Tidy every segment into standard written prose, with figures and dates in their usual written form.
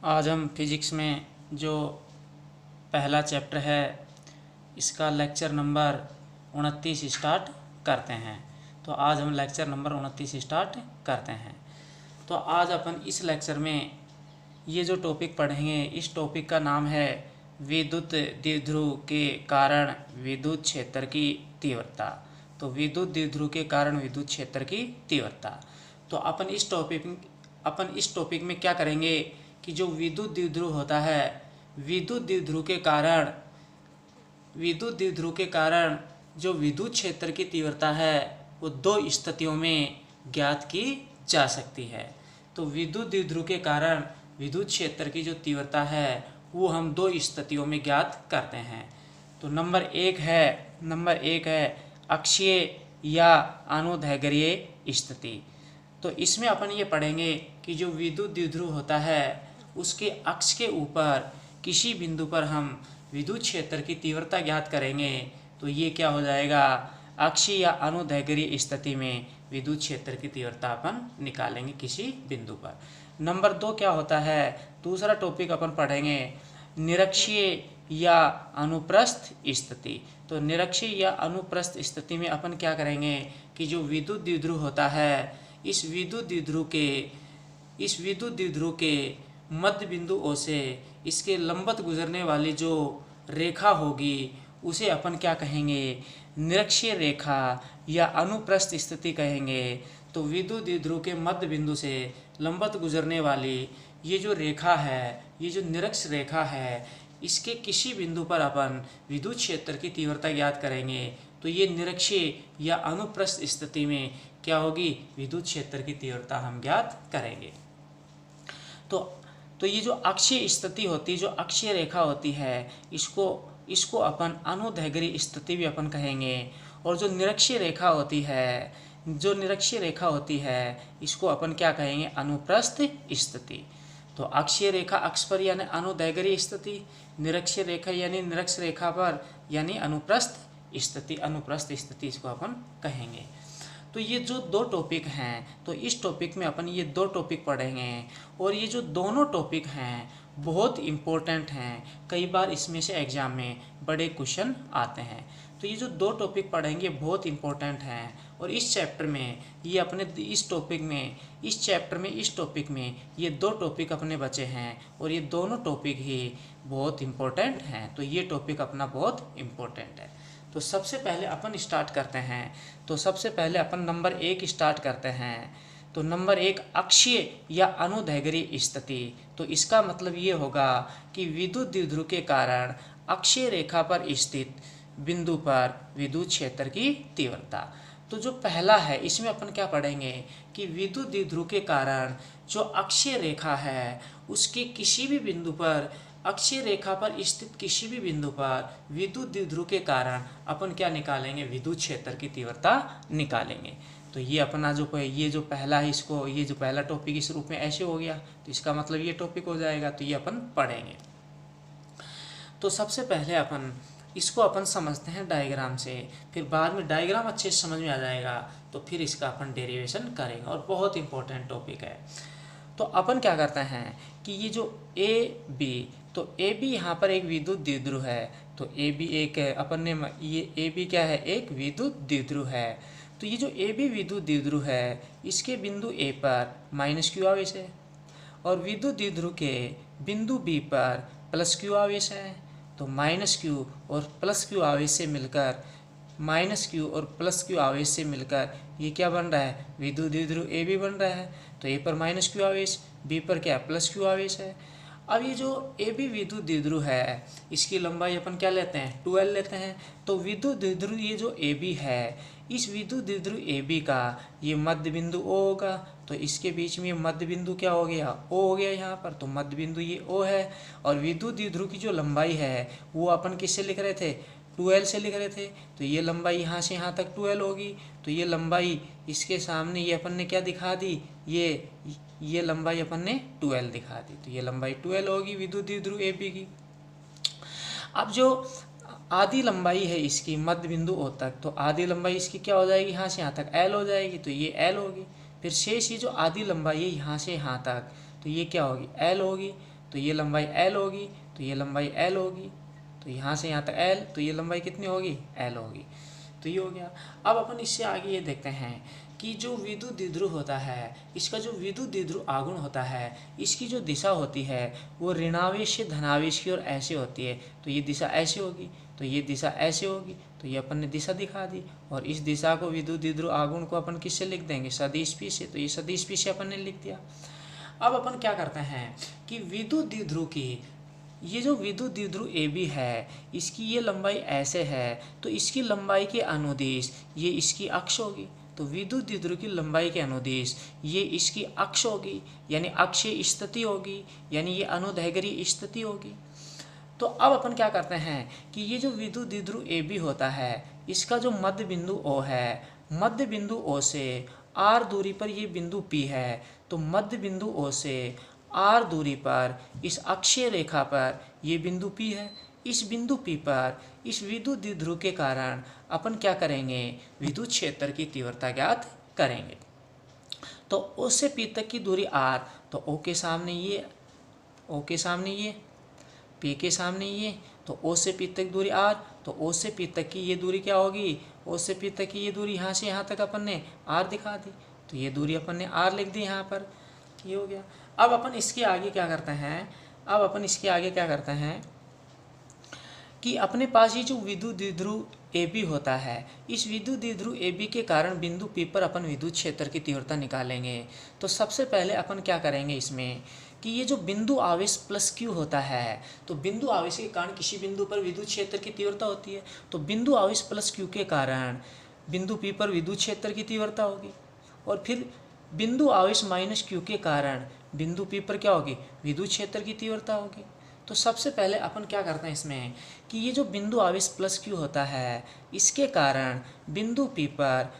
आज हम फिज़िक्स में जो पहला चैप्टर है इसका लेक्चर नंबर 29 स्टार्ट करते हैं। तो आज हम लेक्चर नंबर 29 स्टार्ट करते हैं। तो आज अपन इस लेक्चर में ये जो टॉपिक पढ़ेंगे, इस टॉपिक का नाम है विद्युत द्विध्रुव के कारण विद्युत क्षेत्र की तीव्रता। तो विद्युत द्विध्रुव के कारण विद्युत क्षेत्र की तीव्रता। तो अपन इस टॉपिक में क्या करेंगे कि जो विद्युत द्विध्रुव होता है, विद्युत द्विध्रुव के कारण जो विद्युत क्षेत्र की तीव्रता है वो दो स्थितियों में ज्ञात की जा सकती है। तो विद्युत द्विध्रुव के कारण विद्युत क्षेत्र की जो तीव्रता है वो हम दो स्थितियों में ज्ञात करते हैं। तो नंबर एक है अक्षीय या अनुदैर्घ्य स्थिति। तो इसमें अपन ये पढ़ेंगे कि जो विद्युत द्विध्रुव होता है उसके अक्ष के ऊपर किसी बिंदु पर हम विद्युत क्षेत्र की तीव्रता ज्ञात करेंगे तो ये क्या हो जाएगा, अक्षीय या अनुदैर्घ्य स्थिति में विद्युत क्षेत्र की तीव्रता अपन निकालेंगे किसी बिंदु पर। नंबर 2 क्या होता है, दूसरा टॉपिक अपन पढ़ेंगे निरक्षीय या अनुप्रस्थ स्थिति। तो निरक्षीय या अनुप्रस्थ स्थिति में अपन क्या करेंगे कि जो विद्युत द्विध्रुव होता है इस विद्युत द्विध्रुव के मध्य बिंदु O से इसके लंबवत गुजरने वाली जो रेखा होगी उसे अपन क्या कहेंगे, निरक्षीय रेखा या अनुप्रस्थ स्थिति कहेंगे। तो विद्युत द्विध्रुव के मध्य बिंदु से लंबवत गुजरने वाली ये जो रेखा है, ये जो निरक्ष रेखा है, इसके किसी बिंदु पर अपन विद्युत क्षेत्र की तीव्रता ज्ञात करेंगे तो ये निरक्षीय या अनुप्रस्थ स्थिति में क्या होगी, विद्युत क्षेत्र की तीव्रता हम ज्ञात करेंगे। तो ये जो अक्षीय स्थिति होती है, जो अक्षीय रेखा होती है, इसको अपन अनुदैर्घ्य स्थिति भी अपन कहेंगे। और जो निरक्षीय रेखा होती है इसको अपन क्या कहेंगे, अनुप्रस्थ स्थिति। तो अक्षीय रेखा अक्ष पर यानी अनुदैर्घ्य स्थिति, निरक्षीय रेखा यानी निरक्ष रेखा पर यानी अनुप्रस्थ स्थिति इसको अपन कहेंगे। तो ये जो दो टॉपिक हैं, तो इस टॉपिक में अपन ये दो टॉपिक पढ़ेंगे और ये जो दोनों टॉपिक हैं बहुत इम्पोर्टेंट हैं। कई बार इसमें से एग्जाम में बड़े क्वेश्चन आते हैं। तो ये जो दो टॉपिक पढ़ेंगे बहुत इम्पोर्टेंट हैं और इस चैप्टर में ये अपने इस टॉपिक में ये दो टॉपिक अपने बचे हैं और ये दोनों टॉपिक ही बहुत इम्पोर्टेंट हैं। तो ये टॉपिक अपना बहुत इम्पोर्टेंट है। तो सबसे पहले अपन स्टार्ट करते हैं। तो सबसे पहले अपन नंबर 1 स्टार्ट करते हैं। तो नंबर 1 अक्षीय या अनुदैर्घ्य स्थिति। तो इसका मतलब ये होगा कि विद्युत द्विध्रुव के कारण अक्षीय रेखा पर स्थित बिंदु पर विद्युत क्षेत्र की तीव्रता। तो जो पहला है इसमें अपन क्या पढ़ेंगे कि विद्युत द्विध्रुव के कारण जो अक्षीय रेखा है उसके किसी भी बिंदु पर, अक्षीय रेखा पर स्थित किसी भी बिंदु पर विद्युत द्विध्रुव के कारण अपन क्या निकालेंगे, विद्युत क्षेत्र की तीव्रता निकालेंगे। तो ये अपना जो पहला है, इसको ये जो पहला टॉपिक इस रूप में ऐसे हो गया तो इसका मतलब ये टॉपिक हो जाएगा। तो ये अपन पढ़ेंगे। तो सबसे पहले इसको अपन समझते हैं डायग्राम से, फिर बाद में डायग्राम अच्छे से समझ में आ जाएगा तो फिर इसका अपन डेरिवेशन करेंगे और बहुत इंपॉर्टेंट टॉपिक है। तो अपन क्या करते हैं कि ये जो ए बी, तो ए बी यहाँ पर एक विद्युत द्विध्रुव है। तो ए बी एक अपन ने ये ए बी क्या है, एक विद्युत द्विध्रुव है। तो ये जो ए बी विद्युत द्विध्रुव है इसके बिंदु ए पर -q आवेश है और विद्युत द्विध्रुव के बिंदु बी पर +q आवेश है। तो -q और +q आवेश से मिलकर ये क्या बन रहा है, विद्युत द्विध्रुव ए बी बन रहा है। तो ए पर -q आवेश, बी पर क्या +q आवेश है। अब ये जो ए बी विद्युत द्विध्रुव है इसकी लंबाई अपन क्या लेते हैं, 12 लेते हैं। तो विद्युत द्विध्रुव ये जो ए बी है, इस विद्युत द्विध्रुव ए बी का ये मध्य बिंदु O होगा। तो इसके बीच में ये मध्य बिंदु क्या हो गया, O हो गया यहाँ पर। तो मध्य बिंदु ये O है और विद्युत द्विध्रुव की जो लंबाई है वो अपन किससे लिख रहे थे, 12 से लिख रहे थे। तो ये लंबाई यहाँ से यहाँ तक 12 होगी। तो ये लंबाई इसके सामने ये अपन ने क्या दिखा दी, ये लंबाई अपन ने 12 दिखा दी। तो ये लंबाई 12 होगी विद्युत द्विध्रुव ए बी की। अब जो आधी लंबाई है इसकी मध्य बिंदु O तक, तो आधी लंबाई इसकी क्या हो जाएगी, यहाँ से यहाँ तक L हो जाएगी। तो ये L होगी। फिर शेष ये जो आधी लंबाई है यहाँ से यहाँ तक, तो ये क्या होगी, L होगी। तो ये लंबाई L होगी, तो ये लंबाई L होगी, तो यहाँ से यहाँ तक L, तो ये लंबाई कितनी होगी, L होगी। तो ये हो गया। अब अपन इससे आगे ये देखते हैं कि जो विद्युत द्विध्रुव होता है, इसका जो विद्युत द्विध्रुव आघूर्ण होता है, इसकी जो दिशा होती है वो ऋणावेश से धनावेश की ओर ऐसे होती है। तो ये दिशा ऐसे होगी, तो ये दिशा ऐसे होगी, तो ये अपन ने दिशा दिखा दी। और इस दिशा को विद्युत द्विध्रुव आघूर्ण को अपन किससे लिख देंगे, सदिश P से। तो ये सदिश P से अपन ने लिख दिया। अब अपन क्या करते हैं कि विद्युत द्विध्रुव की ये जो विद्युत द्विध्रुव AB है, इसकी ये लंबाई ऐसे है, तो इसकी लंबाई के अनुदिश ये इसकी अक्ष होगी। तो विद्युत द्विध्रुव की लंबाई के अनुदिश ये इसकी अक्ष होगी, यानी अक्षीय स्थिति होगी, यानी ये अनुदैर्घ्य स्थिति होगी। तो अब अपन क्या करते हैं कि ये जो विद्युत द्विध्रुव AB होता है, इसका जो मध्य बिंदु O है, मध्य बिंदु O से R दूरी पर ये बिंदु P है। तो मध्य बिंदु O से R दूरी पर इस अक्षीय रेखा पर ये बिंदु P है। इस बिंदु P पर इस विद्युत द्विध्रुव के कारण अपन क्या करेंगे, विद्युत क्षेत्र की तीव्रता ज्ञात करेंगे। तो O से P तक की दूरी R, तो O के सामने ये, O के सामने ये, P के सामने ये, तो O से P तक दूरी R, तो O से P तक की ये दूरी क्या होगी, O से P तक की ये दूरी यहाँ से यहाँ तक अपन ने R दिखा दी। तो ये दूरी अपन ने R लिख दी यहाँ पर, ये हो गया। अब अपन इसके आगे क्या करते हैं, अब अपन इसके आगे क्या करते हैं कि अपने पास ये जो विद्युत द्विध्रुव AB होता है, इस विद्युत द्विध्रुव AB के कारण बिंदु P पर अपन विद्युत क्षेत्र की तीव्रता निकालेंगे। तो सबसे पहले अपन क्या करेंगे इसमें कि ये जो बिंदु आवेश प्लस Q होता है, तो बिंदु आवेश के कारण किसी बिंदु पर विद्युत क्षेत्र की तीव्रता होती है। तो बिंदु आवेश प्लस Q के कारण बिंदु P पर विद्युत क्षेत्र की तीव्रता होगी। और फिर बिंदु आवेश माइनस Q के कारण बिंदु P पर क्या होगी, विद्युत क्षेत्र की तीव्रता होगी। तो सबसे पहले अपन क्या करते हैं इसमें कि ये जो बिंदु आवेश प्लस Q होता है, इसके कारण बिंदु P पर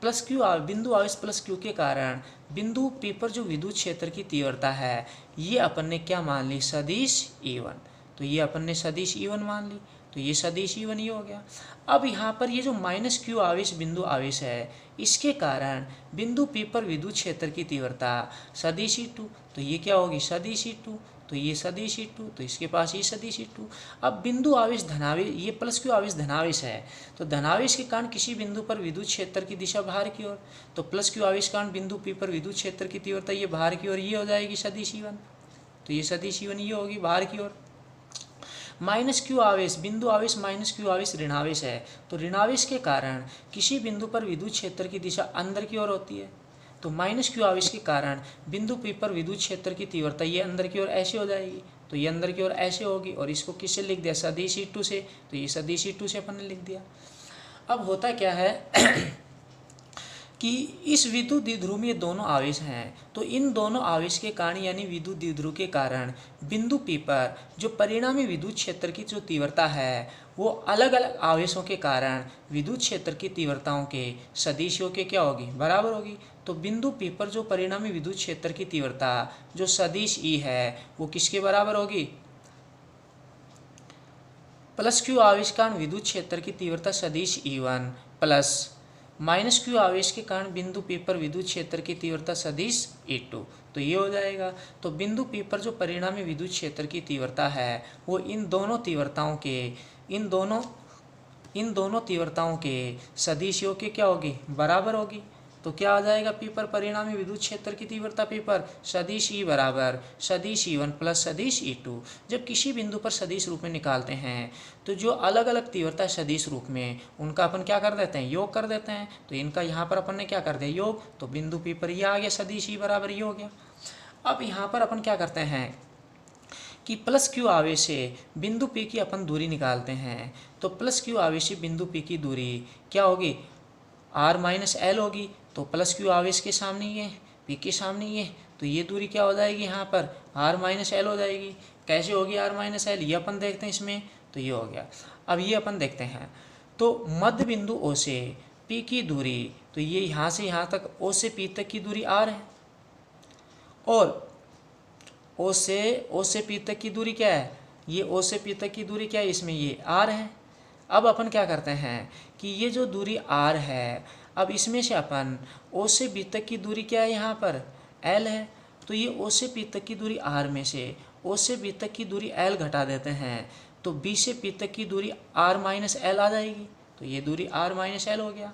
प्लस Q, बिंदु आवेश प्लस Q के कारण बिंदु P पर जो विद्युत क्षेत्र की तीव्रता है, ये अपन ने क्या मान ली, सदिश E1। तो ये अपन ने सदिश E1 मान ली, तो ये सदिश E1 ये हो गया। अब यहाँ पर ये जो माइनस Q आवेश बिंदु आवेश है, इसके कारण बिंदु P पर विद्युत क्षेत्र की तीव्रता सदिश E2। तो ये क्या होगी, सदिश E2, तो ये सदिश E2, तो इसके पास ये सदिश E2। अब बिंदु आवेश धनावेश, ये प्लस Q आवेश धनावेश है, तो धनावेश के कारण किसी बिंदु पर विद्युत क्षेत्र की दिशा बाहर की ओर। तो प्लस Q आवेश के कारण बिंदु P पर विद्युत क्षेत्र की तीव्रता ये बाहर की ओर, ये हो जाएगी सदिश E1। तो ये सदिश E1 ये होगी बाहर की ओर। माइनस Q आवेश, बिंदु आवेश माइनस Q आवेश ऋणावेश है, तो ऋणावेश के कारण किसी बिंदु पर विद्युत क्षेत्र की दिशा अंदर की ओर होती है। तो माइनस Q आवेश के कारण बिंदु P पर विद्युत क्षेत्र की तीव्रता ये अंदर की ओर ऐसे हो जाएगी। तो ये अंदर की ओर ऐसे होगी, और इसको किससे लिख दिया, सदिश E2 से। तो ये सदिश E2 से अपन ने लिख दिया। अब होता क्या है कि इस विद्युत द्विध्रुव में ये दोनों आवेश हैं, तो इन दोनों आवेश के कारण यानी विद्युत द्विध्रुव के कारण बिंदु P पर जो परिणामी विद्युत क्षेत्र की जो तीव्रता है, वो अलग अलग आवेशों के कारण विद्युत क्षेत्र की तीव्रताओं के सदिशों के क्या होगी, बराबर होगी। तो बिंदु P पर जो परिणामी विद्युत क्षेत्र की तीव्रता जो सदिश E है, वो किसके बराबर होगी, प्लस Q आवेश के कारण विद्युत क्षेत्र की तीव्रता सदिश E1 प्लस माइनस Q आवेश के कारण बिंदु P पर विद्युत क्षेत्र की तीव्रता सदिश E2। तो ये हो जाएगा। तो बिंदु P पर जो परिणामी विद्युत क्षेत्र की तीव्रता है, वो इन दोनों तीव्रताओं के सदिशों के क्या होगी, बराबर होगी। तो क्या आ जाएगा, P पर परिणामी विद्युत क्षेत्र की तीव्रता P पर सदिश E बराबर सदिश E1 प्लस सदिश E2। जब किसी बिंदु पर सदिश रूप में निकालते हैं, तो जो अलग अलग तीव्रता सदिश रूप में, उनका अपन क्या कर देते हैं, योग कर देते हैं। तो इनका यहाँ पर अपन ने क्या कर दिया, योग। तो बिंदु P पर ये आ गया सदिश E बराबर ये हो गया। अब यहाँ पर अपन क्या करते हैं कि प्लस Q आवेश से बिंदु P की अपन दूरी निकालते हैं। तो प्लस Q आवेश से बिंदु P की दूरी क्या होगी, R माइनस L होगी। तो प्लस Q आवेश के सामने ये, P के सामने ये, तो ये दूरी क्या हो जाएगी, यहाँ पर R माइनस L हो जाएगी। कैसे होगी R माइनस L, ये अपन देखते हैं इसमें। तो ये हो गया। अब ये अपन देखते हैं, तो मध्य बिंदु O से P की दूरी, तो ये यहाँ से यहाँ तक O से P तक की दूरी R है, और O से P तक की दूरी क्या है, ये O से P तक की दूरी क्या है, इसमें ये R है। अब अपन क्या करते हैं कि ये जो दूरी R है, अब इसमें से अपन O से B तक की दूरी क्या है, यहाँ पर L है। तो ये ओ से पी तक की दूरी आर में से ओ से बी तक की दूरी एल घटा देते हैं, तो बी से पी तक की दूरी आर माइनस एल आ जाएगी, तो ये दूरी आर माइनस एल हो गया।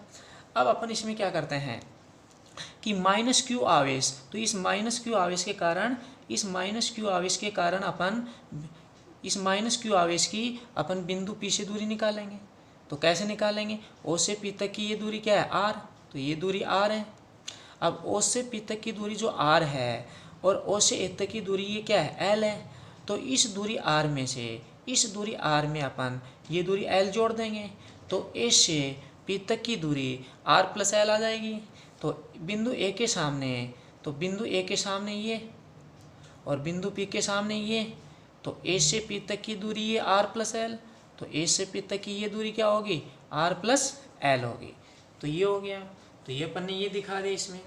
अब अपन इसमें क्या करते हैं कि माइनस क्यू आवेश, तो इस माइनस क्यू आवेश के कारण अपन इस माइनस क्यू आवेश की अपन बिंदु पी से दूरी निकालेंगे। तो कैसे निकालेंगे, ओ से पी तक की ये दूरी क्या है आर, तो ये दूरी आर है। अब ओ से पी तक की दूरी जो आर है और ओ से ए तक की दूरी ये क्या है एल है, तो इस दूरी आर में से इस दूरी आर में अपन ये दूरी एल जोड़ देंगे, तो ए से पी तक की दूरी आर प्लस एल आ जाएगी। तो बिंदु ए के सामने ये और बिंदु पी के सामने ये, तो ए से पी तक की दूरी ये आर प्लस एल, तो ए से पी तक की ये दूरी क्या होगी आर प्लस एल होगी। तो ये हो गया, तो ये अपन ने ये दिखा दिया इसमें।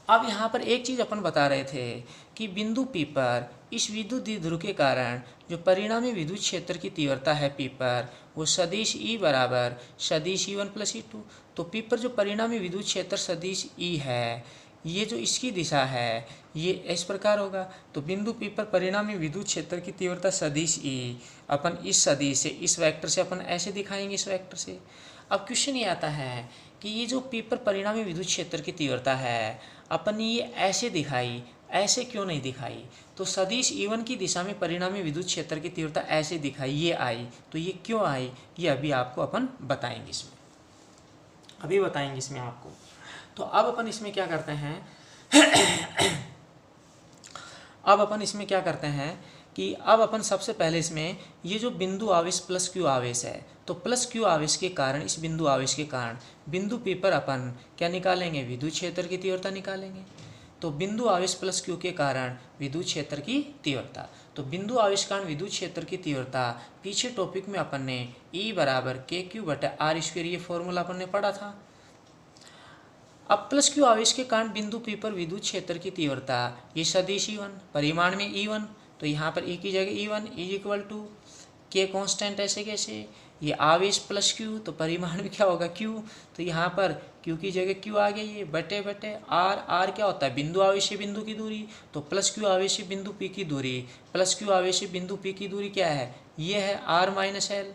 अब यहाँ पर एक चीज़ अपन बता रहे थे कि बिंदु पी पर इस विद्युत द्विध्रुव के कारण जो परिणामी विद्युत क्षेत्र की तीव्रता है पी पर, वो सदिश ई बराबर सदिश E one plus E two. तो पी पर जो परिणामी विद्युत क्षेत्र सदिश ई है, ये जो इसकी दिशा है ये इस प्रकार होगा। तो बिंदु पी पर परिणामी विद्युत क्षेत्र की तीव्रता सदिश ई अपन इस सदिश से इस वेक्टर से अपन ऐसे दिखाएंगे, इस वेक्टर से। अब क्वेश्चन ये आता है कि ये जो पी पर परिणामी विद्युत क्षेत्र की तीव्रता है अपन ने ये ऐसे दिखाई, ऐसे क्यों नहीं दिखाई। तो सदिश E1 की दिशा में परिणामी विद्युत क्षेत्र की तीव्रता ऐसे दिखाई, ये आई, तो ये क्यों आई ये अभी आपको अपन बताएंगे इसमें, आपको। तो अब अपन इसमें क्या करते हैं कि अब अपन सबसे पहले इसमें ये जो बिंदु आवेश प्लस क्यू आवेश है, तो प्लस क्यू आवेश के कारण, इस बिंदु आवेश के कारण बिंदु पी पर अपन क्या निकालेंगे, विद्युत क्षेत्र की तीव्रता निकालेंगे। तो बिंदु आवेश प्लस क्यू के कारण विद्युत क्षेत्र की तीव्रता, तो बिंदु आवेश कारण विद्युत क्षेत्र की तीव्रता पीछे टॉपिक में अपन ने E बराबर के क्यू बटा आर स्क्वायर ये फॉर्मूला अपन ने पढ़ा था। अब प्लस क्यू आवेश के कारण बिंदु पी पर विद्युत क्षेत्र की तीव्रता ये सदिश E1 परिमाण में E1, तो यहाँ पर E की जगह E1 इज इक्वल टू के कॉन्स्टेंट, ऐसे कैसे, ये आवेश प्लस Q तो परिमाण में क्या होगा Q, तो यहाँ पर Q की जगह Q आ गया, ये बटे R क्या होता है बिंदु आवेश से बिंदु की दूरी, तो प्लस Q आवेश से बिंदु P की दूरी, प्लस Q आवेश से बिंदु P की दूरी क्या है, ये है R माइनस एल।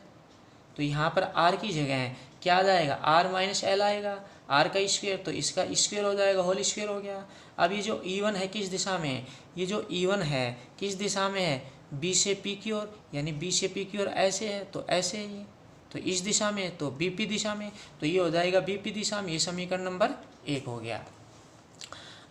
तो यहाँ पर R की जगह क्या आ जाएगा R माइनस एल आएगा, R का स्क्वायर तो इसका स्क्वायर हो जाएगा, होल स्क्वायर हो गया। अब ये जो E1 है किस दिशा में, ये जो E1 है किस दिशा में है, B से P की ओर, यानी B से P की ओर ऐसे है तो ऐसे है ये, तो इस दिशा में तो BP दिशा में, तो ये हो जाएगा BP दिशा में। ये समीकरण नंबर 1 हो गया।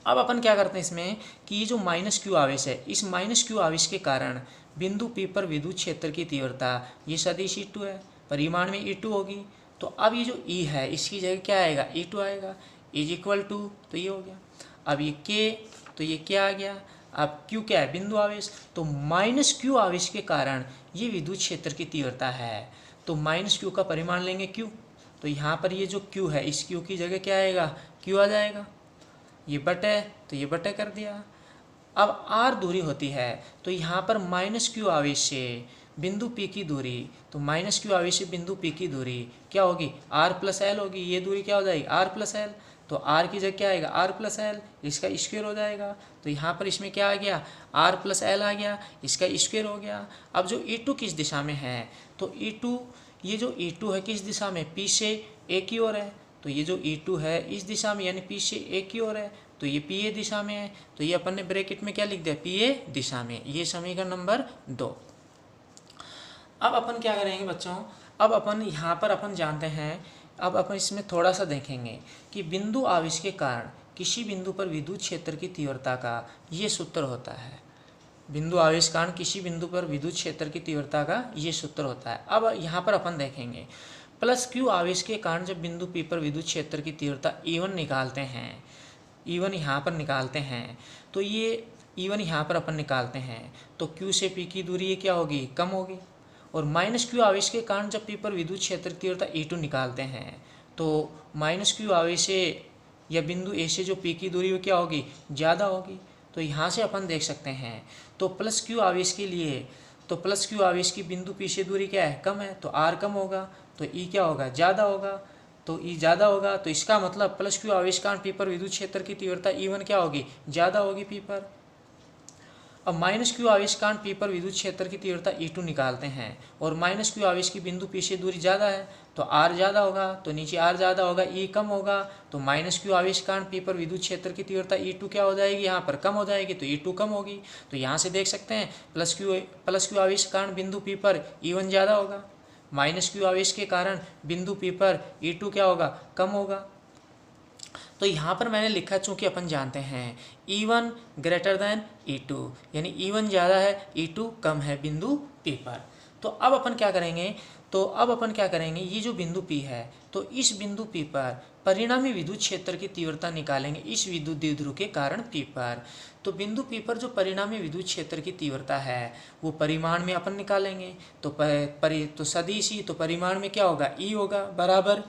अब अपन क्या करते हैं इसमें कि ये जो माइनस क्यू आवेश है, इस माइनस क्यू आवेश के कारण बिंदु P पर विद्युत क्षेत्र की तीव्रता ये सदिश E2 है, परिमाण में E2 होगी। तो अब ये जो E है इसकी जगह क्या आएगा E2 आएगा, इज इक्वल टू, तो ये हो गया। अब ये K, तो ये क्या आ गया, अब Q क्या है बिंदु आवेश, तो माइनस क्यू आवेश के कारण ये विद्युत क्षेत्र की तीव्रता है, तो माइनस क्यू का परिमाण लेंगे Q, तो यहाँ पर ये जो Q है इस Q की जगह क्या आएगा Q आ जाएगा, ये बटे, तो ये बटे कर दिया। अब R दूरी होती है, तो यहाँ पर माइनस क्यू आवेश से बिंदु P की दूरी, तो माइनस क्यू आवेश से बिंदु P की दूरी क्या होगी R प्लस एल होगी, ये दूरी क्या हो जाएगी R प्लस एल, तो R की जगह क्या आएगा R प्लस एल, इसका स्क्वायर हो जाएगा। तो यहाँ पर इसमें क्या आ गया R प्लस एल आ गया, इसका स्क्वायर हो गया। अब जो E2 किस दिशा में है, तो E2, ये जो E2 है किस दिशा में, P से A की ओर है, तो ये जो E2 है इस दिशा में यानी P से A की ओर है, तो ये PA दिशा में है, तो ये अपन ने ब्रैकेट में क्या लिख दिया PA दिशा में। ये समीकरण नंबर 2। अब अपन क्या करेंगे बच्चों, अब अपन यहाँ पर अपन जानते हैं, अब अपन इसमें थोड़ा सा देखेंगे कि बिंदु आवेश के कारण किसी बिंदु पर विद्युत क्षेत्र की तीव्रता का ये सूत्र होता है। बिंदु आवेश कारण किसी बिंदु पर विद्युत क्षेत्र की तीव्रता का ये सूत्र होता है। अब यहाँ पर अपन देखेंगे प्लस क्यू आवेश के कारण जब बिंदु P पर विद्युत क्षेत्र की तीव्रता E1 निकालते हैं, E1 यहाँ पर निकालते हैं, तो ये E1 यहाँ पर अपन निकालते हैं, तो Q से P की दूरी ये क्या होगी कम होगी। और माइनस क्यू आवेश के कारण जब P पर विद्युत क्षेत्र की तीव्रता E2 निकालते हैं, तो माइनस क्यू आवेश से या बिंदु A से जो P की दूरी वो क्या होगी ज़्यादा होगी। तो यहाँ से अपन देख सकते हैं, तो प्लस क्यू आवेश के लिए, तो प्लस क्यू आवेश की बिंदु P से दूरी क्या है कम है, तो R कम होगा, तो E क्या होगा ज़्यादा होगा। तो ई ज़्यादा होगा, तो इसका मतलब प्लस क्यू आवेशकांड पी पर विद्युत क्षेत्र की तीव्रता E1 क्या होगी, ज़्यादा होगी पी पर। अब माइनस क्यू आवेशकांड पी पर विद्युत क्षेत्र की तीव्रता E2 निकालते हैं, और माइनस क्यू आवेश की बिंदु पी से दूरी ज़्यादा है, तो R ज़्यादा होगा, तो नीचे R ज़्यादा होगा, E कम होगा, तो माइनस क्यू आवेशकांड पी पर विद्युत क्षेत्र की तीव्रता E2 क्या हो जाएगी, यहाँ पर कम हो जाएगी, तो E2 कम होगी। तो यहाँ से देख सकते हैं प्लस क्यू आवेशकांड बिंदु पी पर E1 ज़्यादा होगा, माइनस क्यू आवेश के कारण बिंदु पी पर E2 क्या होगा, कम होगा। तो यहाँ पर मैंने लिखा, चूंकि अपन जानते हैं E1 ग्रेटर देन E2, यानी E1 ज़्यादा है, E2 कम है बिंदु P पर। तो अब अपन क्या करेंगे, ये जो बिंदु P है, तो इस बिंदु P पर परिणामी विद्युत क्षेत्र की तीव्रता निकालेंगे इस विद्युत द्विध्रुव के कारण P पर। तो बिंदु P पर जो परिणामी विद्युत क्षेत्र की तीव्रता है वो परिमाण में अपन निकालेंगे, तो सदिश ही, तो परिमाण में क्या होगा, E होगा बराबर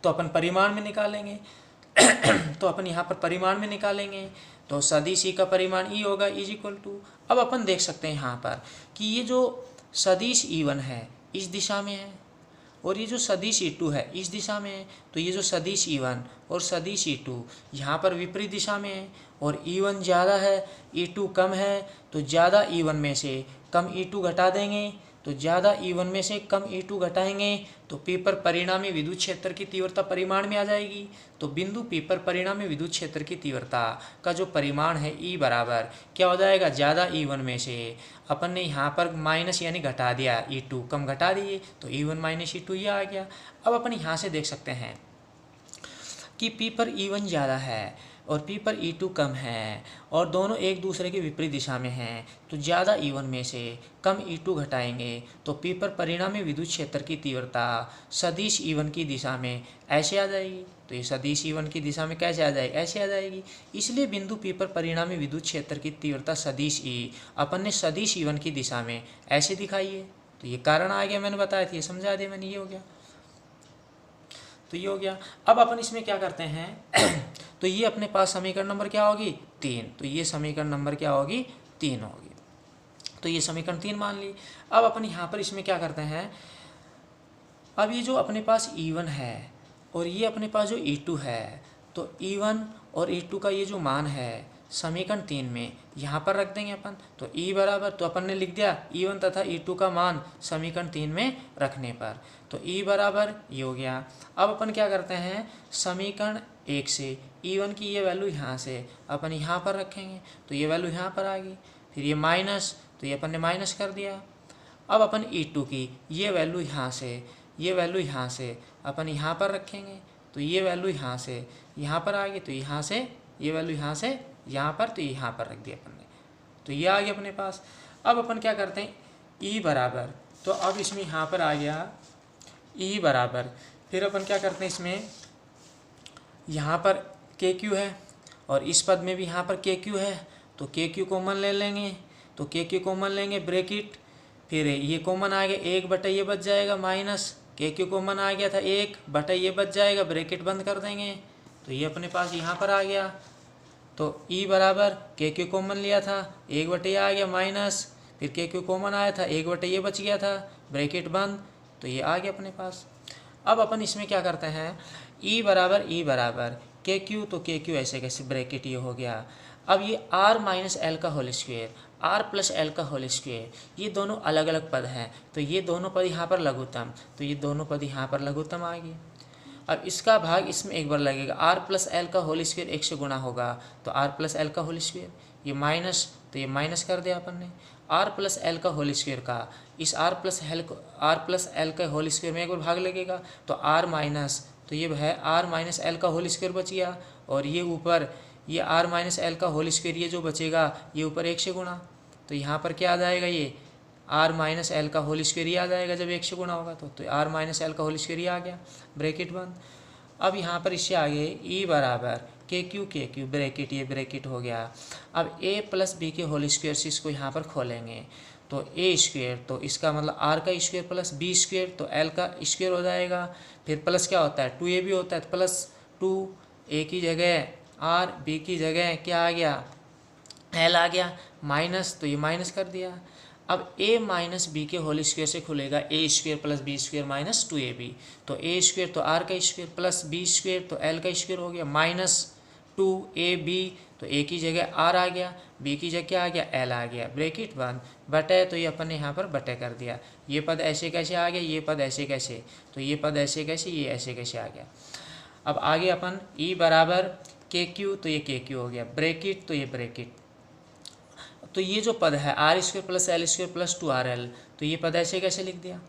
तो अपन परिमाण में निकालेंगे तो अपन यहाँ पर परिमाण में निकालेंगे, तो सदिश ई का परिमाण E होगा इज इक्वल टू। अब अपन देख सकते हैं यहाँ पर कि ये जो सदिश E1 है इस दिशा में है, और ये जो सदिश E2 है इस दिशा में है, तो ये जो सदिश E1 और सदिश E2 यहाँ पर विपरीत दिशा में है, और E1 ज़्यादा है, E2 कम है, तो ज़्यादा E1 में से कम E2 घटा देंगे, तो ज़्यादा E1 में से कम E2 घटाएंगे तो P पर परिणामी विद्युत क्षेत्र की तीव्रता परिमाण में आ जाएगी। तो बिंदु P पर परिणामी विद्युत क्षेत्र की तीव्रता का जो परिमाण है E बराबर क्या हो जाएगा, ज़्यादा E1 में से अपन ने यहाँ पर माइनस यानी घटा दिया, E2 कम घटा दिए, तो E1 माइनस E2 ये आ गया। अब अपन यहाँ से देख सकते हैं कि P पर E1 ज़्यादा है और P पर E2 कम है, और दोनों एक दूसरे के विपरीत दिशा में हैं, तो ज़्यादा E1 में से कम E2 घटाएंगे तो P पर परिणामी विद्युत क्षेत्र की तीव्रता सदिश E1 की दिशा में ऐसे आ जाएगी। तो ये सदिश E1 की दिशा में कैसे आ जाएगी, ऐसे आ जाएगी। इसलिए बिंदु P पर परिणामी विद्युत क्षेत्र की तीव्रता सदिश E अपन ने सदिश E1 की दिशा में ऐसे दिखाई है। तो ये कारण आ गया, मैंने बताया था, ये समझा दिया मैंने, ये हो गया, तो ये हो गया। अब अपन इसमें क्या करते हैं तो ये अपने पास समीकरण नंबर क्या होगी, 3। तो ये समीकरण नंबर क्या होगी, 3 होगी। तो ये समीकरण 3 मान ली। अब अपन यहाँ पर इसमें क्या करते हैं, अब ये जो अपने पास E1 है और ये अपने पास जो E2 है, तो E1 और E2 का ये जो मान है समीकरण 3 में यहाँ पर रख देंगे अपन। तो E बराबर, तो अपन ने लिख दिया E1 तथा E2 का मान समीकरण 3 में रखने पर, तो E बराबर ये हो गया। अब अपन क्या करते हैं, समीकरण 1 से E1 की ये वैल्यू यहाँ से अपन यहाँ पर रखेंगे, तो ये वैल्यू यहाँ पर आ गई, फिर ये माइनस, तो ये अपन ने माइनस कर दिया। अब अपन E2 की ये वैल्यू यहाँ से, ये वैल्यू यहाँ से अपन यहाँ पर रखेंगे, तो ये वैल्यू यहाँ से यहाँ पर आ गई, तो यहाँ से ये वैल्यू यहाँ से यहाँ पर, तो यहाँ पर रख दिया अपन ने, तो ये आ गया अपने पास। अब अपन क्या करते हैं, E बराबर, तो अब इसमें यहाँ पर आ गया E बराबर, फिर अपन क्या करते हैं, इसमें यहाँ पर KQ है और इस पद में भी यहाँ पर KQ है, तो KQ कॉमन ले लेंगे, तो KQ कॉमन लेंगे ब्रैकेट, फिर ये कॉमन आ गया, 1 बटा ये बच जाएगा माइनस, KQ कॉमन आ गया था, 1 बटा ये बच जाएगा, ब्रैकेट बंद कर देंगे, तो ये अपने पास यहाँ पर आ गया। तो E बराबर KQ कॉमन लिया था, 1 बटे ये आ गया माइनस, फिर KQ कॉमन आया था, 1 बटे ये बच गया था, ब्रैकेट बंद, तो ये आ गया अपने पास। अब अपन इसमें क्या करते हैं, E बराबर KQ, तो KQ ऐसे कैसे ब्रैकेट ये हो गया। अब ये R माइनस एल का whole square, R plus L का होल स्क्वायर, ये दोनों अलग अलग पद हैं, तो ये दोनों पद यहाँ पर लघुत्तम, तो ये दोनों पद यहाँ पर लघुत्तम आ गए। अब इसका भाग इसमें एक बार लगेगा, R प्लस एल का होल स्क्वायर 1 से गुणा होगा, तो R प्लस एल का होल स्क्वायर, ये माइनस, तो ये माइनस कर दिया अपन ने। R प्लस एल का होल स्क्वायर का इस R प्लस एल का होल स्क्वायर में एक बार भाग लगेगा, तो R माइनस, तो ये है R माइनस एल का होल स्क्वायर बच गया, और ये ऊपर ये R माइनस एल का होल स्क्वायर ये जो बचेगा ये ऊपर 1 से गुणा, तो यहाँ पर क्या आ जाएगा, ये R माइनस एल का होल स्क्वायर ही आ जाएगा जब 1 से गुणा होगा, तो R माइनस एल का होल स्क्वायर ही आ गया, ब्रैकेट बंद। अब यहाँ पर इससे आगे E बराबर KQ ब्रैकेट, ये ब्रैकेट हो गया। अब A प्लस बी के होल स्क्वायर से इसको यहाँ पर खोलेंगे, तो A स्क्वायर, तो इसका मतलब R का स्क्वायर प्लस B स्क्वायर, तो L का स्क्वायर हो जाएगा, फिर प्लस क्या होता है 2A भी होता है, प्लस 2, A की जगह R, B की जगह क्या आ गया L आ गया, माइनस, तो ये माइनस कर दिया। अब a माइनस बी के होल स्क्वायर से खुलेगा A square plus B square minus 2ab, तो ए स्क्वायर तो r का स्क्वायर प्लस बी स्क्वायर तो l का स्क्वायर हो गया माइनस 2ab, तो a की जगह r आ गया, b की जगह क्या आ गया l आ गया, ब्रैकेट बंद, बटे, तो ये अपन ने यहाँ पर बटे कर दिया, ये पद ऐसे कैसे आ गया, ये पद ऐसे कैसे, तो ये पद ऐसे कैसे, ये ऐसे कैसे आ गया। अब आगे अपन e बराबर के क्यू, तो ये के क्यू हो गया, ब्रैकेट, तो ये ब्रैकेट, तो ये जो पद है R square plus L square plus 2rl, तो ये पद ऐसे कैसे लिख दिया,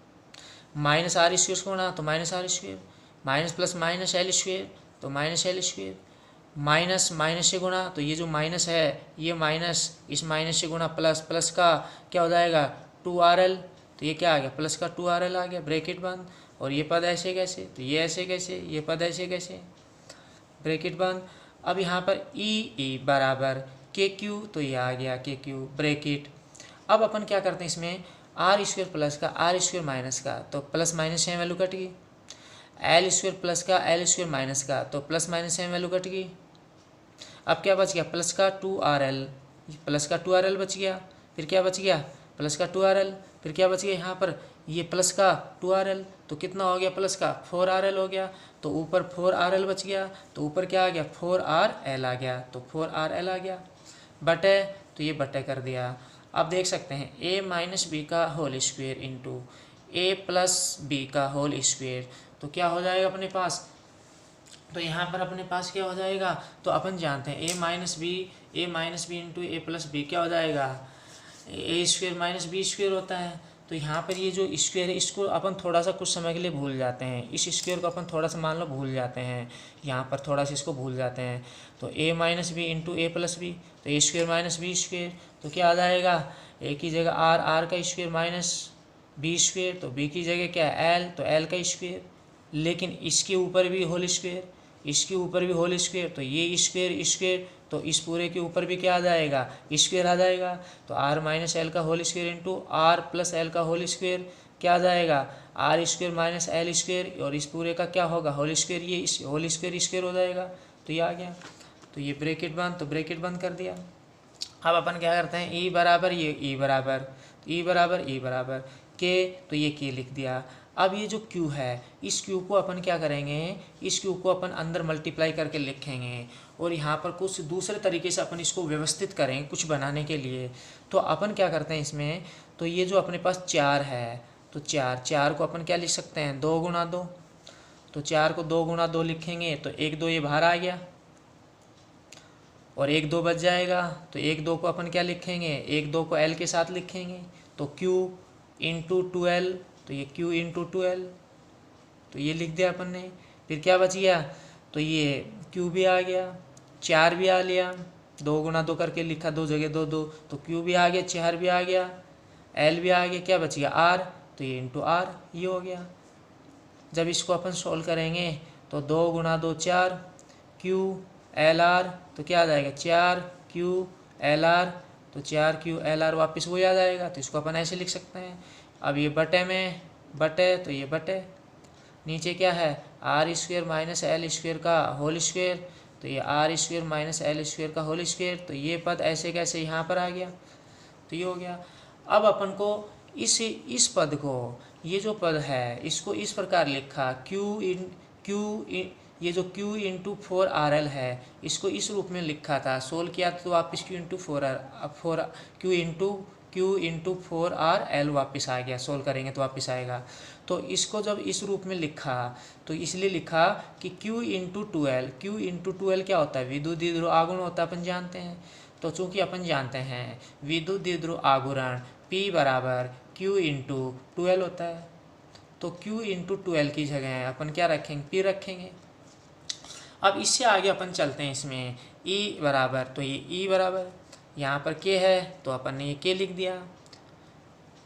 माइनस आर स्क्वायर को बना तो minus R square, minus plus minus L square तो minus L square, minus minus से गुणा, तो ये जो माइनस है ये माइनस इस माइनस से गुणा प्लस, प्लस का क्या हो जाएगा 2rl, तो ये क्या आ गया प्लस का 2rl आ गया, ब्रैकेट बंद, और ये पद ऐसे कैसे, तो ये ऐसे कैसे, ये पद ऐसे कैसे, ब्रैकेट बंद। अब यहाँ पर ई बराबर के क्यू, तो ये आ गया के क्यू, ब्रैकेट। अब अपन क्या करते हैं इसमें आर स्क्वायर प्लस का आर स्क्वायर माइनस का, तो प्लस माइनस से वैल्यू कट गई, एल स्क्वायर प्लस का एल स्क्वायर माइनस का, तो प्लस माइनस से वैल्यू कट गई। अब क्या बच गया प्लस का 2rl, प्लस का 2rl बच गया, फिर क्या बच गया प्लस का 2rl, फिर क्या बच गया यहाँ पर ये प्लस का 2rl, तो कितना हो गया प्लस का 4rl हो गया, तो ऊपर 4rl बच गया, तो ऊपर क्या आ गया 4rl आ गया, तो 4rl आ गया, बटे, तो ये बटे कर दिया। अब देख सकते हैं a माइनस बी का whole square into A plus B का होल स्क्वायर, तो क्या हो जाएगा अपने पास, तो यहाँ पर अपने पास क्या हो जाएगा, तो अपन जानते हैं a minus B into A plus B क्या हो जाएगा, A square minus B square होता है। तो यहाँ पर ये जो स्क्वायर है इसको अपन थोड़ा सा कुछ समय के लिए भूल जाते हैं, इस स्क्वायर को अपन थोड़ा सा मान लो भूल जाते हैं, यहाँ पर थोड़ा सा इसको भूल जाते हैं, तो a minus B into A plus B, तो A square minus B square, तो क्या आ जाएगा a की जगह आर का स्क्वायर माइनस बी स्क्वायर, तो b की जगह क्या है l, तो l का स्क्वायर, लेकिन इसके ऊपर भी होल स्क्वायर, इसके ऊपर भी होल स्क्वायर, तो ये स्क्वायर स्क्वायर, तो इस पूरे के ऊपर भी क्या आ जाएगा स्क्वायर आ जाएगा, तो आर माइनस एल का whole square into R plus L का होल स्क्वायर क्या आ जाएगा R square minus L square, और इस पूरे का क्या होगा होल स्क्वायर, ये इस होल स्क्वायर स्क्वायर हो जाएगा, तो ये आ गया, तो ये ब्रैकेट बंद, तो ब्रैकेट बंद कर दिया। अब अपन क्या करते हैं ई बराबर ये ई बराबर के, तो ये के लिख दिया। अब ये जो Q है इस Q को अपन क्या करेंगे, इस Q को अपन अंदर मल्टीप्लाई करके लिखेंगे, और यहाँ पर कुछ दूसरे तरीके से अपन इसको व्यवस्थित करेंगे कुछ बनाने के लिए। तो अपन क्या करते हैं इसमें, तो ये जो अपने पास 4 है, तो 4 को अपन क्या लिख सकते हैं 2 गुणा 2, तो 4 को 2 गुणा 2 लिखेंगे, तो 1 2 ये बाहर आ गया, और 1 2 बच जाएगा, तो 1 2 को अपन क्या लिखेंगे 1 2 को L के साथ लिखेंगे, तो Q इंटू 2L, तो ये Q इंटू 2L, तो ये लिख दिया अपन ने। फिर क्या बच गया, तो ये Q भी आ गया, 4 भी आ लिया, 2 गुणा 2 करके लिखा, 2 जगह 2 2, तो Q भी आ गया, 4 भी आ गया, L भी आ गया, क्या बच गया R, तो ये इंटू R ये हो गया। जब इसको अपन सोल्व करेंगे तो 2 गुणा 2 4 Q L R, तो क्या आ जाएगा 4 Q L R, तो 4 Q L R वापस वही आ जाएगा, तो इसको अपन ऐसे लिख सकते हैं। अब ये बटे में बटे, तो ये बटे, नीचे क्या है R square minus L square का होल स्क्वायर, तो ये R square minus L square का होल स्क्वायर, तो ये पद ऐसे कैसे यहाँ पर आ गया, तो ये हो गया। अब अपन को इस पद को, ये जो पद है इसको इस प्रकार लिखा ये जो Q इंटू 4RL है इसको इस रूप में लिखा था, सोल्व किया तो वापस Q इंटू 4RL वापस आ गया, सोल्व करेंगे तो वापस आएगा। तो इसको जब इस रूप में लिखा तो इसलिए लिखा कि Q इंटू 2L क्या होता है विद्युत द्विध्रुव आघूर्ण होता है, अपन जानते हैं। तो चूँकि अपन जानते हैं विद्युत द्विध्रुव आघूर्ण P बराबर Q इंटू 2L होता है, तो Q इंटू 2L की जगह अपन क्या रखेंगे P रखेंगे। अब इससे आगे अपन चलते हैं, इसमें E बराबर, तो ये E बराबर यहाँ पर K है तो अपन ने ये K लिख दिया,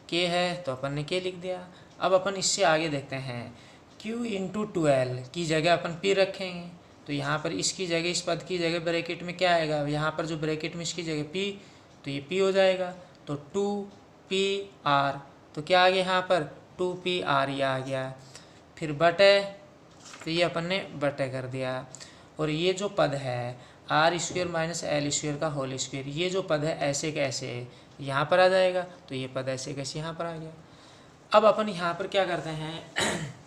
K है तो अपन ने K लिख दिया। अब अपन इससे आगे देखते हैं Q इंटू 2L की जगह अपन P रखेंगे, तो यहाँ पर इसकी जगह इस पद की जगह ब्रैकेट में क्या आएगा, यहाँ पर जो ब्रैकेट में इसकी जगह P, तो ये P हो जाएगा, तो 2PR, तो क्या आ गया यहाँ पर 2PR ये आ गया। फिर बटे, तो ये अपन ने बटे कर दिया, और ये जो पद है R square minus L square का होल स्क्वायर, ये जो पद है ऐसे के ऐसे यहाँ पर आ जाएगा, तो ये पद ऐसे कैसे यहाँ पर आ गया। अब अपन यहाँ पर क्या करते हैं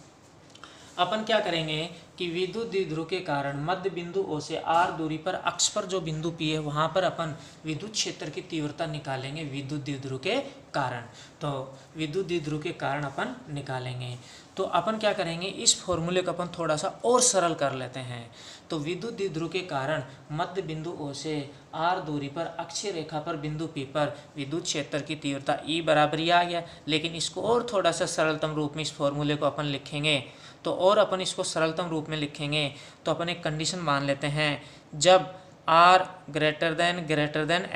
अपन क्या करेंगे कि विद्युत द्विध्रुव के कारण मध्य बिंदु O से R दूरी पर अक्ष पर जो बिंदु P है वहाँ पर अपन विद्युत क्षेत्र की तीव्रता निकालेंगे विद्युत द्विध्रुव के कारण। तो विद्युत द्विध्रुव के कारण अपन निकालेंगे, तो अपन क्या करेंगे, इस फॉर्मूले को अपन थोड़ा सा और सरल कर लेते हैं। तो विद्युत द्विध्रुव के कारण मध्य बिंदु O से R दूरी पर अक्षीय रेखा पर बिंदु P पर विद्युत क्षेत्र की तीव्रता E बराबर ही आ गया। लेकिन इसको और थोड़ा सा सरलतम रूप में इस फॉर्मूले को अपन लिखेंगे, तो और अपन इसको सरलतम रूप में लिखेंगे तो अपन एक कंडीशन मान लेते हैं, जब R ग्रेटर देन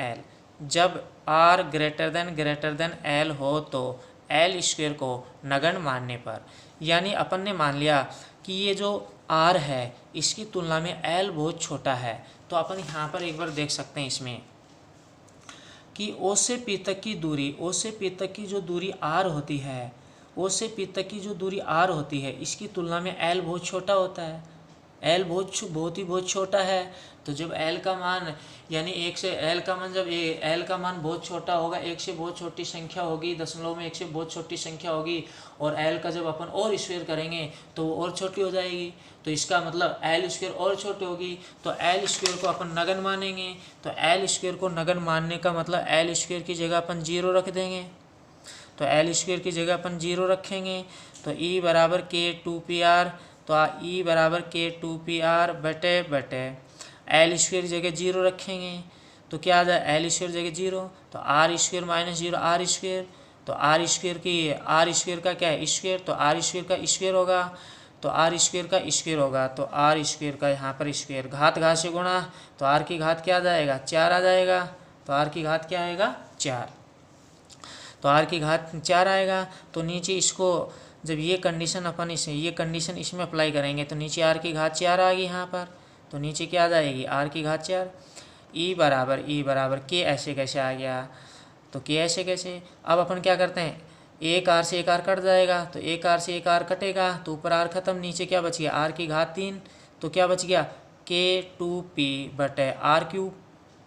L, जब R ग्रेटर देन L हो तो L स्क्वायर को नगण्य मानने पर, यानी अपन ने मान लिया कि ये जो R है इसकी तुलना में L बहुत छोटा है। तो अपन यहाँ पर एक बार देख सकते हैं इसमें कि O से P तक की दूरी, O से P तक की जो दूरी R होती है, O से P तक की जो दूरी R होती है इसकी तुलना में L बहुत छोटा होता है। L बहुत छोटा है। तो जब L का मान यानी 1 से L का मान, जब L का मान बहुत छोटा होगा, 1 से बहुत छोटी संख्या होगी, दशमलव में 1 से बहुत छोटी संख्या होगी, और L का जब अपन और स्क्वायर करेंगे तो वो और छोटी हो जाएगी। तो इसका मतलब L स्क्वायर और छोटी होगी, तो L स्क्वायर को अपन नगण्य मानेंगे। तो L स्क्वायर को नगण्य मानने का मतलब L स्क्वायर की जगह अपन 0 रख देंगे। तो L स्क्वायर की जगह अपन 0 रखेंगे, तो E बराबर K2PR, तो E बराबर K2PR बटे L स्क्वायर की जगह 0 रखेंगे, तो क्या आ जाए, L स्क्वायर जगह 0, तो R square minus 0 R square, तो R स्क्वायर का क्या है स्क्वायर, तो R स्क्वायर का स्क्वायर होगा, तो R स्क्वायर का स्क्वायर होगा, तो R स्क्वायर का यहाँ पर स्क्वायर, घात से गुणा, तो R की घात क्या आ जाएगा 4 आ जाएगा, तो R की घात क्या आएगा 4, तो R की घात 4 आएगा। तो नीचे इसको जब ये कंडीशन अपन ये कंडीशन इसमें अप्लाई करेंगे तो नीचे R की घात 4 आ गई यहाँ पर, तो नीचे क्या आ जाएगी R की घात 4। E बराबर K ऐसे कैसे आ गया, तो K ऐसे कैसे। अब अपन क्या करते हैं, एक R से एक R कट जाएगा, तो एक R से एक R कटेगा, तो ऊपर R खत्म, नीचे क्या बच गया R की घात 3, तो क्या बच गया K2P बटे R3,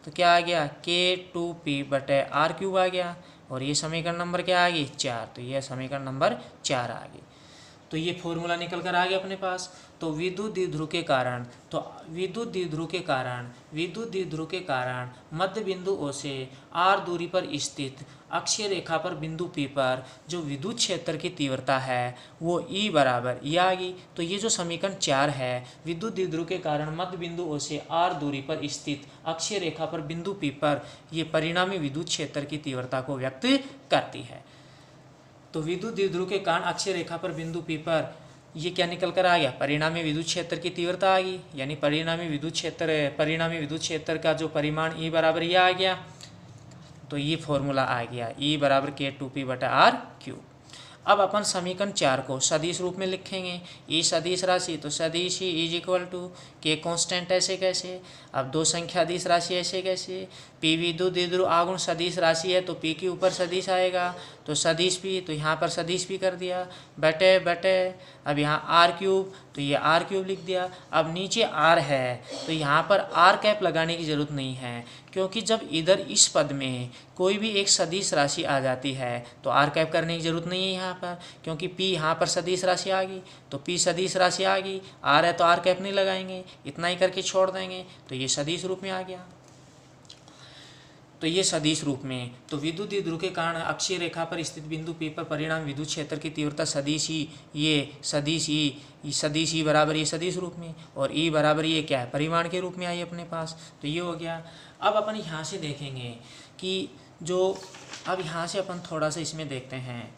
तो क्या आ गया K2P बटे R3 आ गया, और ये समीकरण नंबर क्या आ गई 4, तो ये समीकरण नंबर 4 आ गई। तो ये फॉर्मूला निकल कर आ गया अपने पास। तो विद्युत द्विध्रुव के कारण मध्य बिंदु O से R दूरी पर स्थित अक्षीय रेखा पर बिंदु P पर जो विद्युत क्षेत्र की तीव्रता है वो E बराबर ये आ गई। तो ये जो समीकरण 4 है, विद्युत द्विध्रुव के कारण मध्य बिंदु O से R दूरी पर स्थित अक्षीय रेखा पर बिंदु P पर ये परिणामी विद्युत क्षेत्र की तीव्रता को व्यक्त करती है। तो विद्युत द्विध्रुव के कारण अक्षीय रेखा पर बिंदु P पर ये क्या निकल कर आ गया, परिणामी विद्युत क्षेत्र की तीव्रता आ गई, यानी परिणामी विद्युत क्षेत्र का जो परिमाण E बराबर ये आ गया। तो ये फॉर्मूला आ गया E बराबर K2P बटा R3। अब अपन समीकरण 4 को सदिश रूप में लिखेंगे। E सदिश राशि, तो सदिश ही is equal to K constant ऐसे कैसे। अब दो संख्या अदिश राशि ऐसे कैसे, P विद्युत द्विध्रुव आगुण सदिश राशि है तो P के ऊपर सदिश आएगा, तो सदिश P, तो यहाँ पर सदिश P कर दिया बटे अब यहाँ R3, तो ये R3 लिख दिया। अब नीचे R है तो यहाँ पर R कैप लगाने की ज़रूरत नहीं है, क्योंकि जब इधर इस पद में कोई भी एक सदिश राशि आ जाती है तो R कैप करने की ज़रूरत नहीं है यहाँ पर, क्योंकि P यहाँ पर सदिश राशि आ गई, तो P सदिश राशि आ गई, R है तो R कैप नहीं लगाएंगे, इतना ही करके छोड़ देंगे, तो ये सदिश रूप में आ गया। तो ये सदिश रूप में, तो विद्युत द्विध्रुव के कारण अक्षीय रेखा पर स्थित बिंदु P पर परिणाम विद्युत क्षेत्र की तीव्रता सदिश ही बराबर ये सदिश रूप में, और E बराबर ये क्या है परिमाण के रूप में आई अपने पास। तो ये हो गया। अब अपन यहाँ से देखेंगे कि अब यहाँ से अपन थोड़ा सा इसमें देखते हैं,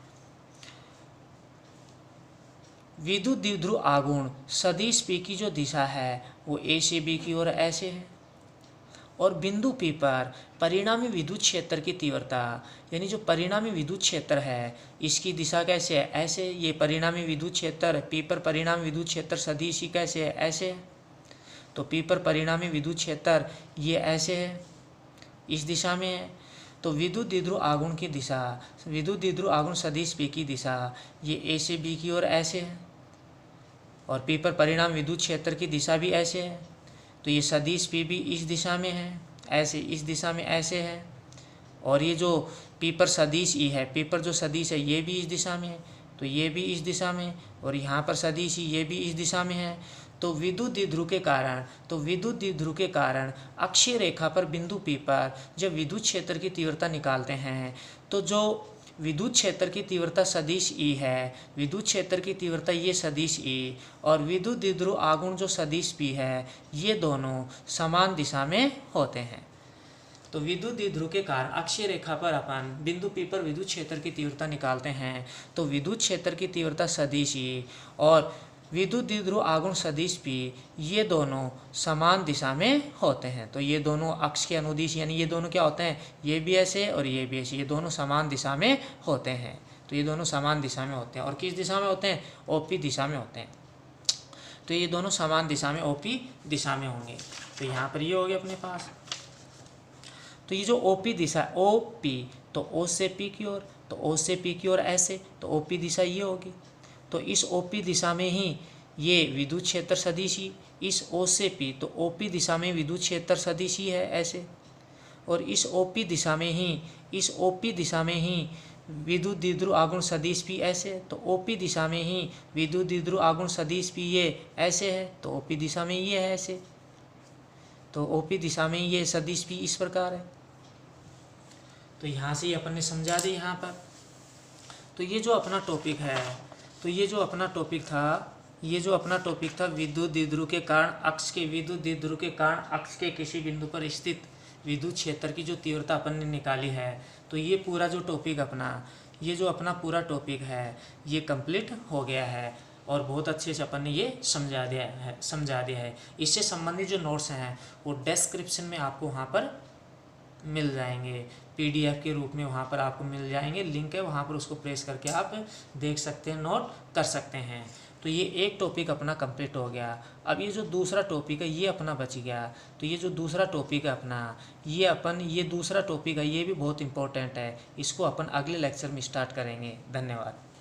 विद्युत द्विध्रुव आघूर्ण सदिश P की जो दिशा है वो A से B की ओर ऐसे है, और बिंदु P पर परिणामी विद्युत क्षेत्र की तीव्रता, यानी जो परिणामी विद्युत क्षेत्र है इसकी दिशा कैसे है ऐसे। ये परिणामी विद्युत क्षेत्र P पर परिणामी विद्युत क्षेत्र सदिश ही कैसे है ऐसे है, तो P पर परिणामी विद्युत क्षेत्र ये ऐसे है, इस दिशा में है। तो विद्युत द्विध्रुव आघूर्ण की दिशा, विद्युत द्विध्रुव आघूर्ण सदिश P की दिशा ये A से B की ओर ऐसे है, और P पर परिणाम विद्युत क्षेत्र की दिशा भी ऐसे है। तो ये सदिश P भी इस दिशा में है ऐसे, इस दिशा में ऐसे है, और ये जो पी पर सदिश ई है, पी पर जो सदिश है ये भी इस दिशा में है, तो ये भी इस दिशा में, और यहाँ पर सदिश ई ये भी इस दिशा में है। तो विद्युत द्विध्रुव के कारण अक्षीय रेखा पर बिंदु P पर जब विद्युत क्षेत्र की तीव्रता निकालते हैं, तो जो विद्युत क्षेत्र की तीव्रता सदिश E है, विद्युत क्षेत्र की तीव्रता ये सदिश E और विद्युत द्विध्रुव आघूर्ण जो सदिश P है, ये दोनों समान दिशा में होते हैं। तो विद्युत द्विध्रुव के कारण अक्षीय रेखा पर अपन बिंदु P पर विद्युत क्षेत्र की तीव्रता निकालते हैं, तो विद्युत क्षेत्र की तीव्रता सदिश E और विद्युत द्विध्रुव आघूर्ण सदिश P ये दोनों समान दिशा में होते हैं। तो ये दोनों अक्ष के अनुदिश, यानी ये दोनों क्या होते हैं, ये भी ऐसे और ये भी ऐसे, ये दोनों समान दिशा में होते हैं। तो ये दोनों समान दिशा में होते हैं, और किस दिशा में होते हैं, OP दिशा में होते हैं। तो ये दोनों समान दिशा में OP दिशा में होंगे। तो यहाँ पर ये हो गया अपने पास। तो ये जो OP दिशा OP, तो O से P की ओर, तो O से P की ओर ऐसे, तो OP दिशा ये होगी। तो इस OP दिशा में ही ये विद्युत क्षेत्र सदिश ही, इस O से P, तो OP दिशा में विद्युत क्षेत्र सदिश ही है ऐसे, और इस OP दिशा में ही विद्युत द्विध्रुव आघूर्ण सदिश P ऐसे, तो OP दिशा में ही विद्युत द्विध्रुव आघूर्ण सदिश P ये ऐसे है, तो OP दिशा में ये है ऐसे, तो OP दिशा में ये सदिश P इस प्रकार है। तो यहाँ से अपन ने समझा दी यहाँ पर। तो ये जो अपना टॉपिक है, तो ये जो अपना टॉपिक था विद्युत द्विध्रुव के कारण अक्ष के किसी बिंदु पर स्थित विद्युत क्षेत्र की जो तीव्रता अपन ने निकाली है। तो ये पूरा जो टॉपिक अपना पूरा टॉपिक है ये कंप्लीट हो गया है, और बहुत अच्छे से अपन ने ये समझा दिया है। इससे संबंधित जो नोट्स हैं वो डिस्क्रिप्शन में आपको वहाँ पर मिल जाएंगे, PDF के रूप में वहाँ पर आपको मिल जाएंगे, लिंक है वहाँ पर, उसको प्रेस करके आप देख सकते हैं, नोट कर सकते हैं। तो ये एक टॉपिक अपना कंप्लीट हो गया। अब ये जो दूसरा टॉपिक है ये अपना बच गया। तो ये जो दूसरा टॉपिक है अपना, ये दूसरा टॉपिक है, ये भी बहुत इंपॉर्टेंट है। इसको अपन अगले लेक्चर में स्टार्ट करेंगे। धन्यवाद।